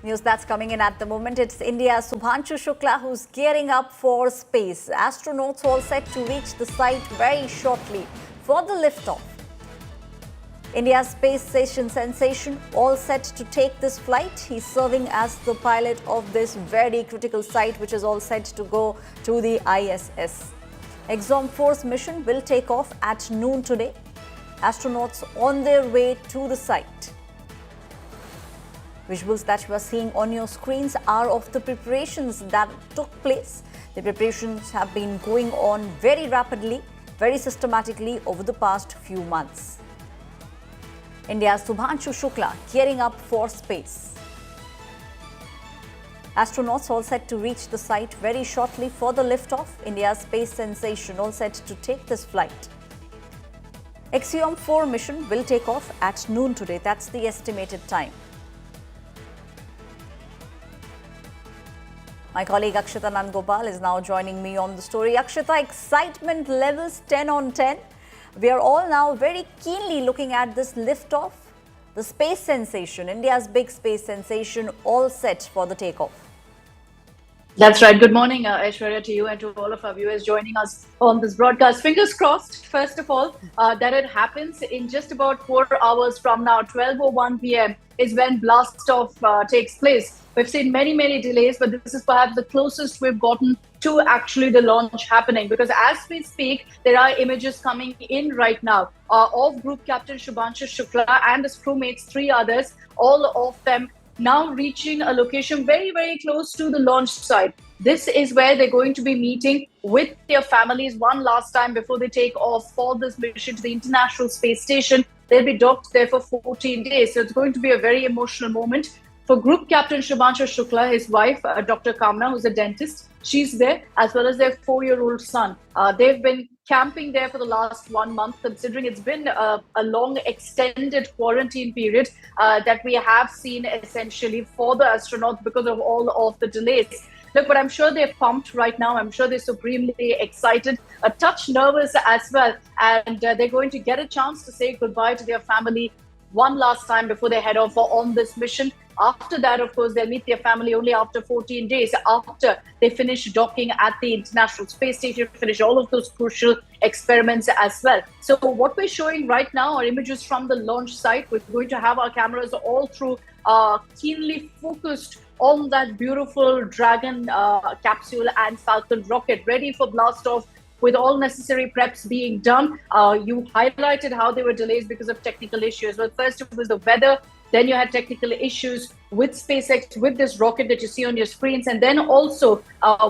News that's coming in at the moment. It's India's Subhanshu Shukla who's gearing up for space. Astronauts all set to reach the site very shortly for the liftoff. India's space station sensation all set to take this flight. He's serving as the pilot of this very critical site, which is all set to go to the ISS. Axiom Space mission will take off at noon today. Astronauts on their way to the site. Visuals that you are seeing on your screens are of the preparations that took place. The preparations have been going on very rapidly, very systematically over the past few months. India's Subhanshu Shukla gearing up for space. Astronauts all set to reach the site very shortly for the liftoff. India's space sensation all set to take this flight. Axiom 4 mission will take off at noon today. That's the estimated time. My colleague Akshita Nandgopal is now joining me on the story. Akshita, excitement levels 10 on 10. We are all now very keenly looking at this liftoff, the space sensation, India's big space sensation, all set for the takeoff. That's right. Good morning, Aishwarya, to you and to all of our viewers joining us on this broadcast. Fingers crossed, first of all, that it happens in just about 4 hours from now. 12:01 p.m. is when blast off takes place. We've seen many delays, but this is perhaps the closest we've gotten to actually the launch happening, because as we speak, there are images coming in right now of Group Captain Subhanshu Shukla and his crewmates, 3 others, all of them now reaching a location very close to the launch site. This is where they're going to be meeting with their families one last time before they take off for this mission to the International Space Station. They'll be docked there for 14 days. So it's going to be a very emotional moment. For Group Captain Subhanshu Shukla, his wife, Dr. Kamna, who's a dentist, she's there, as well as their 4-year-old son. They've been camping there for the last 1 month, considering it's been a long extended quarantine period that we have seen essentially for the astronauts because of all of the delays. Look, but I'm sure they're pumped right now. I'm sure they're supremely excited, a touch nervous as well. And they're going to get a chance to say goodbye to their family one last time before they head off on this mission. After that, of course, they'll meet their family only after 14 days, after they finish docking at the International Space Station, finish all of those crucial experiments as well. So what we're showing right now are images from the launch site. We're going to have our cameras all through keenly focused on that beautiful Dragon capsule and Falcon rocket, ready for blast off, with all necessary preps being done. You highlighted how there were delays because of technical issues. Well, first it was the weather, then you had technical issues with SpaceX, with this rocket that you see on your screens, and then also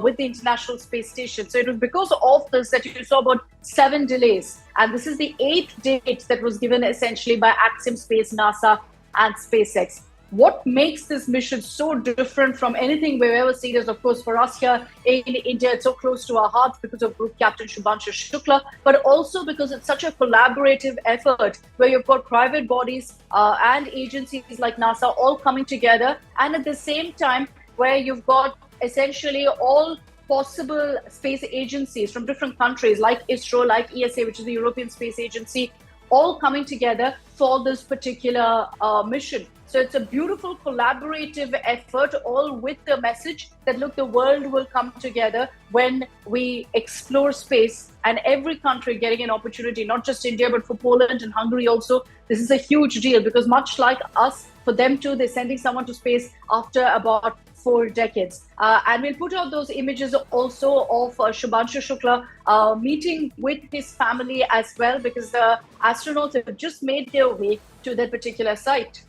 with the International Space Station. So it was because of this that you saw about 7 delays. And this is the 8th date that was given essentially by Axiom Space, NASA, and SpaceX. What makes this mission so different from anything we've ever seen is, of course, for us here in India, it's so close to our hearts because of Group Captain Subhanshu Shukla, but also because it's such a collaborative effort where you've got private bodies and agencies like NASA all coming together, and at the same time where you've got essentially all possible space agencies from different countries like ISRO, like ESA, which is the European Space Agency, all coming together for this particular mission. So it's a beautiful collaborative effort, all with the message that, look, the world will come together when we explore space, and every country getting an opportunity, not just India, but for Poland and Hungary also. This is a huge deal because much like us, for them too, they're sending someone to space after about 4 decades. And we'll put out those images also of Subhanshu Shukla meeting with his family as well, because the astronauts have just made their way to that particular site.